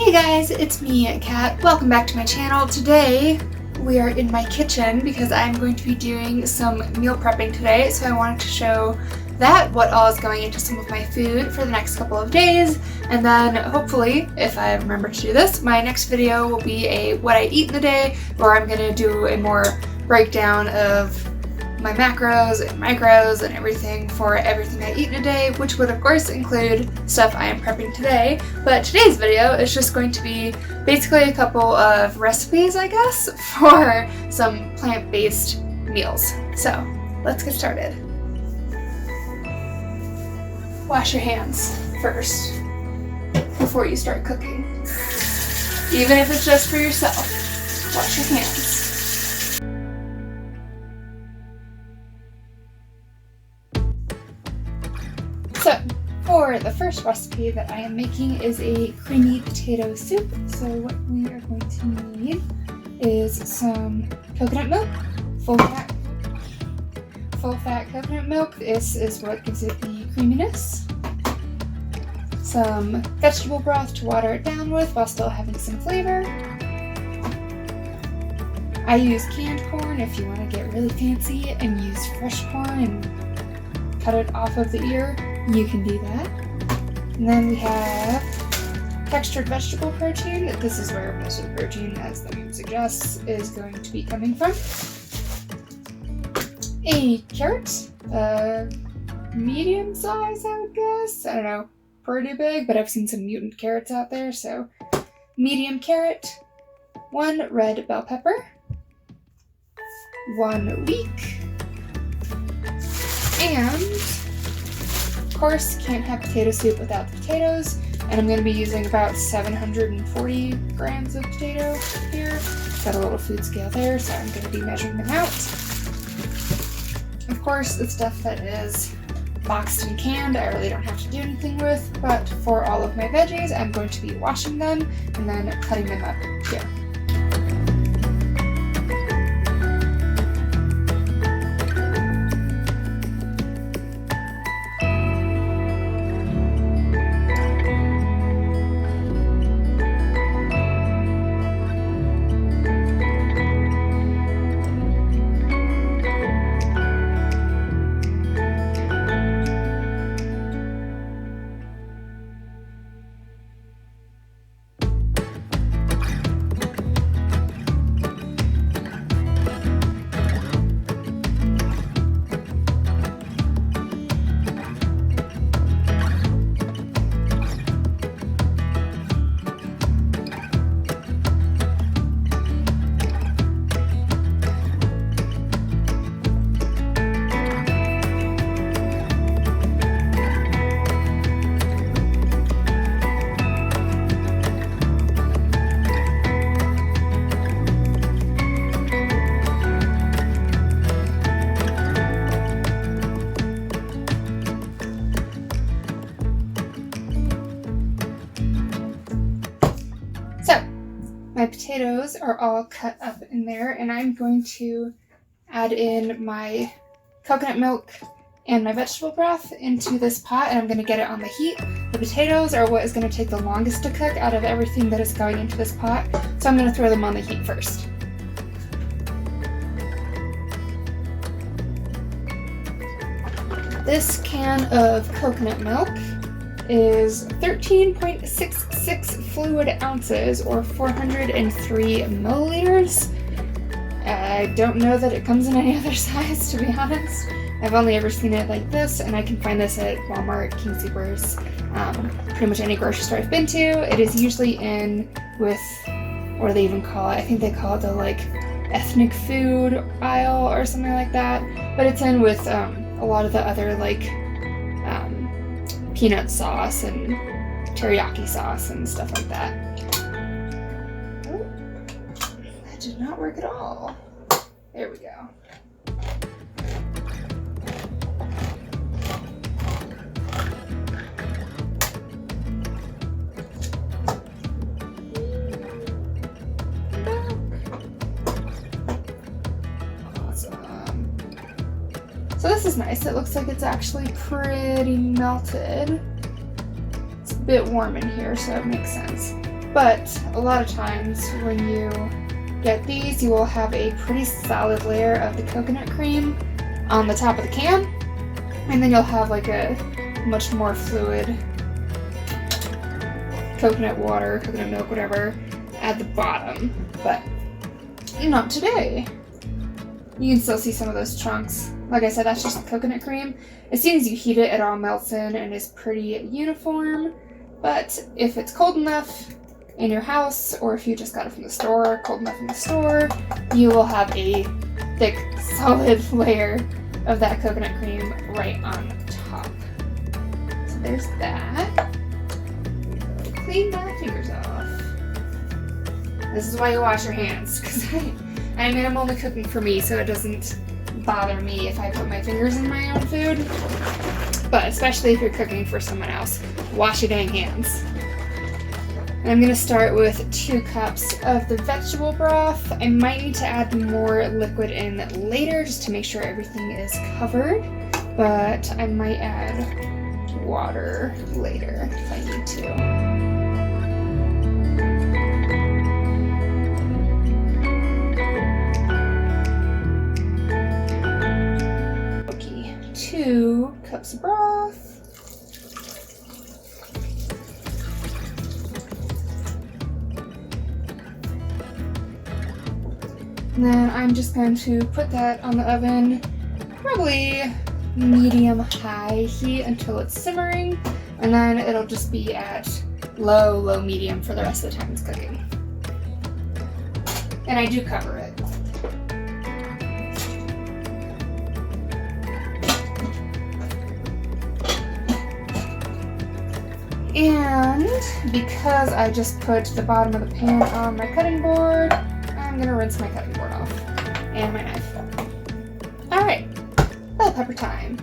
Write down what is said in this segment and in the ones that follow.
Hey guys, it's me, Kat. Welcome back to my channel. Today we are in my kitchen because I'm going to be doing some meal prepping today. So I wanted to show what all is going into some of my food for the next couple of days. And then hopefully, if I remember to do this, my next video will be a what I eat in the day, where I'm going to do a more breakdown of my macros and micros and everything for everything I eat in a day, which would of course include stuff I am prepping today. But today's video is just going to be basically a couple of recipes, I guess, for some plant-based meals. So let's get started. Wash your hands first before you start cooking. Even if it's just for yourself, wash your hands. So, for the first recipe that I am making is a creamy potato soup. So what we are going to need is some coconut milk, full fat coconut milk. This is what gives it the creaminess. Some vegetable broth to water it down with while still having some flavor. I use canned corn. If you want to get really fancy and use fresh corn and cut it off of the ear, you can do that. And then we have textured vegetable protein. This is where most of the protein, as the name suggests, is going to be coming from. A carrot, medium size, I would guess. I don't know, pretty big, but I've seen some mutant carrots out there, so medium carrot, 1 red bell pepper, 1 leek, and of course, can't have potato soup without the potatoes, and I'm going to be using about 740 grams of potato here. Got a little food scale there, so I'm going to be measuring them out. Of course, the stuff that is boxed and canned, I really don't have to do anything with, but for all of my veggies, I'm going to be washing them and then cutting them up here. My potatoes are all cut up in there, and I'm going to add in my coconut milk and my vegetable broth into this pot, and I'm going to get it on the heat. The potatoes are what is going to take the longest to cook out of everything that is going into this pot, so I'm going to throw them on the heat first. This can of coconut milk is 13.66 fluid ounces, or 403 milliliters. I don't know that it comes in any other size, to be honest. I've only ever seen it like this, and I can find this at Walmart, King Soopers, pretty much any grocery store I've been to. It is usually in with, what do they even call it? I think they call it the ethnic food aisle or something like that. But it's in with a lot of the other peanut sauce and teriyaki sauce and stuff like that. Oh, that did not work at all. There we go. So this is nice. It looks like it's actually pretty melted. It's a bit warm in here, so it makes sense. But a lot of times when you get these, you will have a pretty solid layer of the coconut cream on the top of the can, and then you'll have like a much more fluid coconut water, coconut milk, whatever, at the bottom. But not today. You can still see some of those chunks. Like I said, that's just the coconut cream. As soon as you heat it, it all melts in and is pretty uniform. But if it's cold enough in your house, or if you just got it from the store, cold enough in the store, you will have a thick, solid layer of that coconut cream right on top. So there's that. Clean my fingers off. This is why you wash your hands, because I mean, I'm only cooking for me, so it doesn't bother me if I put my fingers in my own food. But especially if you're cooking for someone else, wash your dang hands. And I'm going to start with 2 cups of the vegetable broth. I might need to add more liquid in later just to make sure everything is covered, but I might add water later if I need to. Okay, 2 cups of broth. And then I'm just going to put that on the oven, probably medium-high heat until it's simmering, and then it'll just be at low, medium for the rest of the time it's cooking. And I do cover it. And because I just put the bottom of the pan on my cutting board, I'm gonna rinse my cutting board off and my knife. Alright, bell pepper time.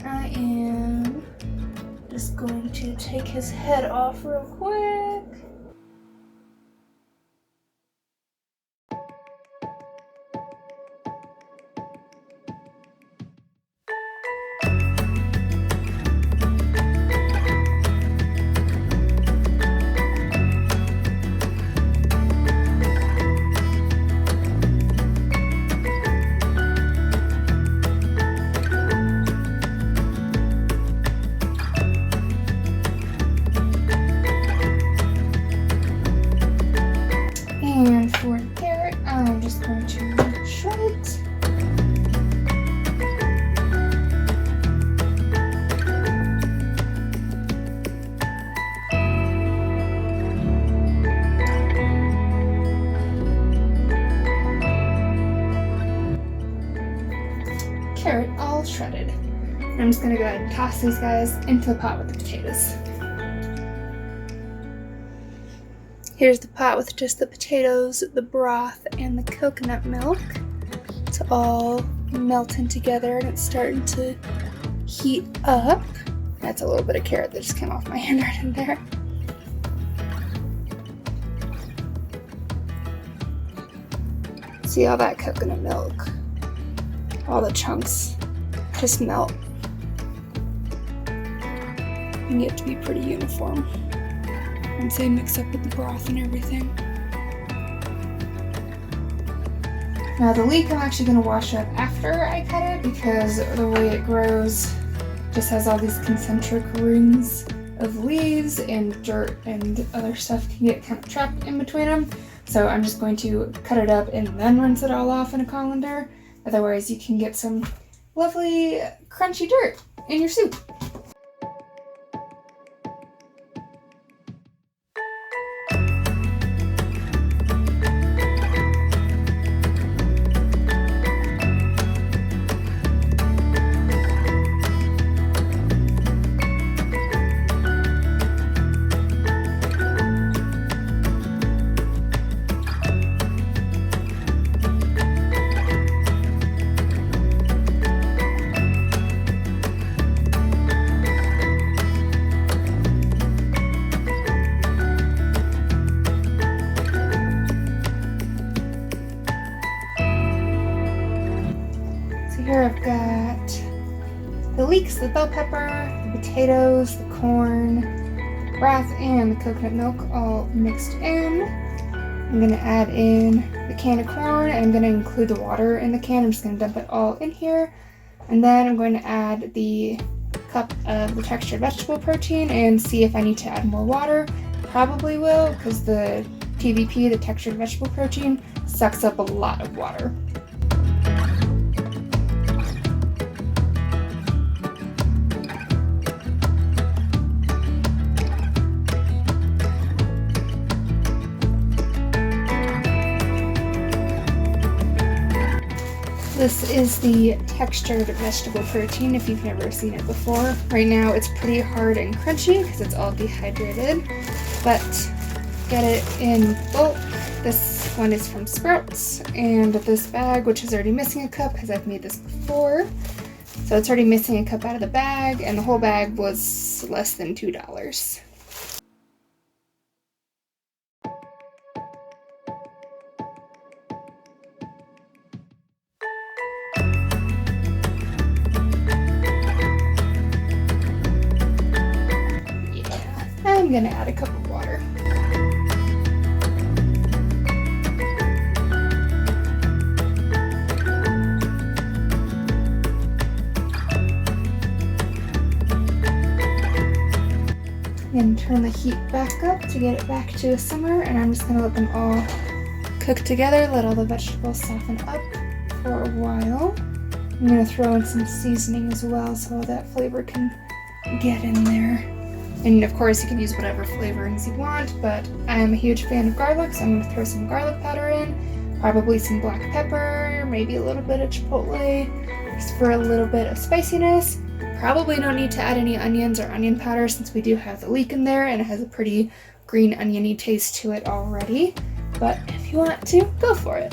I am just going to take his head off real quick. And for the carrot, I'm just going to shred it. Carrot all shredded. And I'm just going to go ahead and toss these guys into the pot with the potatoes. Here's the pot with just the potatoes, the broth, and the coconut milk. It's all melting together and it's starting to heat up. That's a little bit of carrot that just came off my hand right in there. See all that coconut milk? All the chunks just melt and get to be pretty uniform once they mix up with the broth and everything. Now the leek I'm actually going to wash up after I cut it because the way it grows just has all these concentric rings of leaves, and dirt and other stuff can get kind of trapped in between them. So I'm just going to cut it up and then rinse it all off in a colander. Otherwise you can get some lovely crunchy dirt in your soup. Here I've got the leeks, the bell pepper, the potatoes, the corn, broth and the coconut milk all mixed in. I'm going to add in the can of corn, and I'm going to include the water in the can. I'm just going to dump it all in here. And then I'm going to add the cup of the textured vegetable protein and see if I need to add more water. Probably will, because the TVP, the textured vegetable protein, sucks up a lot of water. This is the textured vegetable protein if you've never seen it before. Right now it's pretty hard and crunchy because it's all dehydrated, but get it in bulk. This one is from Sprouts, and this bag, which is already missing a cup because I've made this before, so it's already missing a cup out of the bag, and the whole bag was less than $2. I'm gonna add a cup of water. And turn the heat back up to get it back to a simmer, and I'm just gonna let them all cook together, let all the vegetables soften up for a while. I'm gonna throw in some seasoning as well so all that flavor can get in there. And of course you can use whatever flavorings you want, but I'm a huge fan of garlic, so I'm going to throw some garlic powder in, probably some black pepper, maybe a little bit of chipotle, just for a little bit of spiciness. Probably don't need to add any onions or onion powder since we do have the leek in there and it has a pretty green oniony taste to it already, but if you want to, go for it.